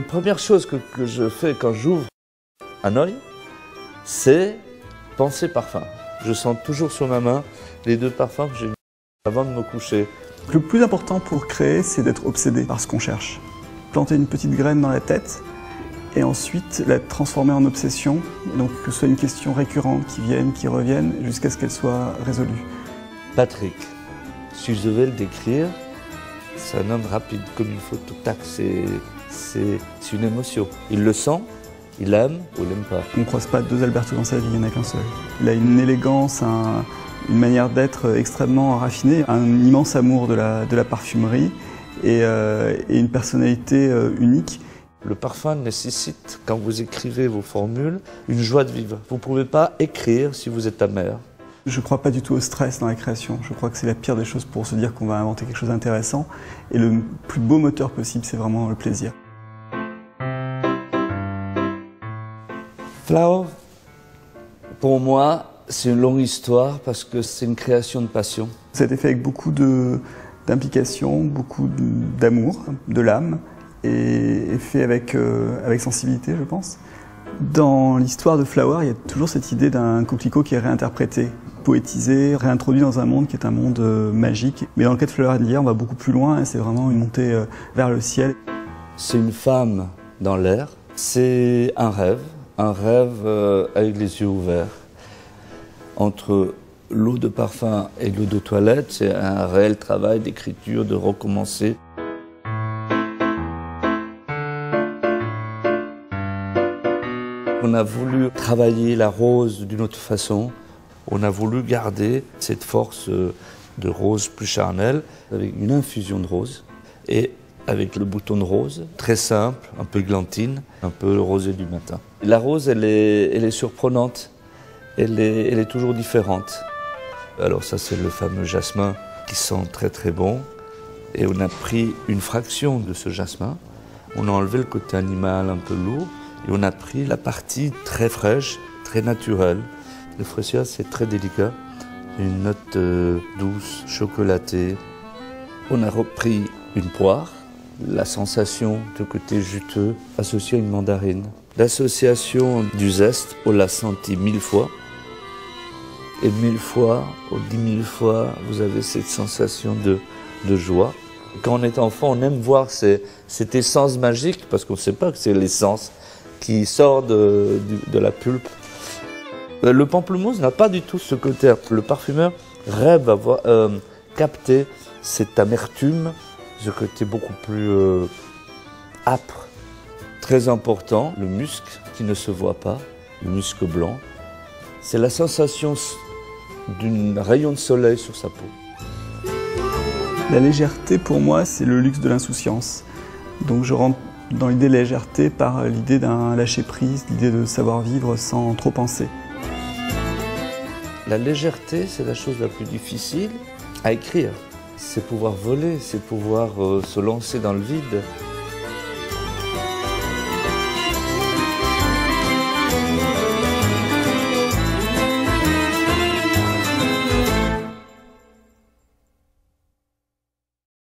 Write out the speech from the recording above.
première chose que je fais quand j'ouvre un œil, c'est penser parfum. Je sens toujours sur ma main les 2 parfums que j'ai mis avant de me coucher. Le plus important pour créer, c'est d'être obsédé par ce qu'on cherche. Planter une petite graine dans la tête et ensuite la transformer en obsession. Donc que ce soit une question récurrente qui vienne, qui revienne, jusqu'à ce qu'elle soit résolue. Patrick, si je devais le décrire, c'est un homme rapide, comme une photo. Tac, c'est une émotion. Il le sent, il aime ou il n'aime pas. On ne croise pas 2 Alberto dans sa vie, il n'y en a qu'un seul. Il a une élégance, une manière d'être extrêmement raffinée, un immense amour de la parfumerie et une personnalité unique. Le parfum nécessite, quand vous écrivez vos formules, une joie de vivre. Vous ne pouvez pas écrire si vous êtes amer. Je ne crois pas du tout au stress dans la création. Je crois que c'est la pire des choses pour se dire qu'on va inventer quelque chose d'intéressant. Et le plus beau moteur possible, c'est vraiment le plaisir. Flower, pour moi, c'est une longue histoire parce que c'est une création de passion. Ça a été fait avec beaucoup d'implication, beaucoup d'amour, de l'âme, et fait avec sensibilité, je pense. Dans l'histoire de Flower, il y a toujours cette idée d'un coquelicot qui est réinterprété, poétisé, réintroduit dans un monde qui est un monde magique. Mais dans le cas de Flower and the Air, on va beaucoup plus loin, et c'est vraiment une montée vers le ciel. C'est une femme dans l'air, c'est un rêve avec les yeux ouverts. Entre l'eau de parfum et l'eau de toilette, c'est un réel travail d'écriture, de recommencer. On a voulu travailler la rose d'une autre façon. On a voulu garder cette force de rose plus charnelle avec une infusion de rose et avec le bouton de rose, très simple, un peu glantine, un peu rosé du matin. La rose, elle est surprenante, elle est toujours différente. Alors ça, c'est le fameux jasmin qui sent très très bon. Et on a pris une fraction de ce jasmin, on a enlevé le côté animal un peu lourd, et on a pris la partie très fraîche, très naturelle. Le freesia, c'est très délicat, une note douce, chocolatée. On a repris une poire, la sensation de côté juteux associé à une mandarine. L'association du zeste, on l'a senti 1000 fois. Et 1000 fois, ou 10 000 fois, vous avez cette sensation de joie. Quand on est enfant, on aime voir cette essence magique, parce qu'on ne sait pas que c'est l'essence qui sort de la pulpe. Le pamplemousse n'a pas du tout ce côté. Le parfumeur rêve avoir capté cette amertume, ce côté beaucoup plus âpre. Très important, le musc qui ne se voit pas, le musc blanc. C'est la sensation d'un rayon de soleil sur sa peau. La légèreté, pour moi, c'est le luxe de l'insouciance. Donc je rentre dans l'idée de légèreté par l'idée d'un lâcher-prise, l'idée de savoir vivre sans trop penser. La légèreté, c'est la chose la plus difficile à écrire. C'est pouvoir voler, c'est pouvoir se lancer dans le vide.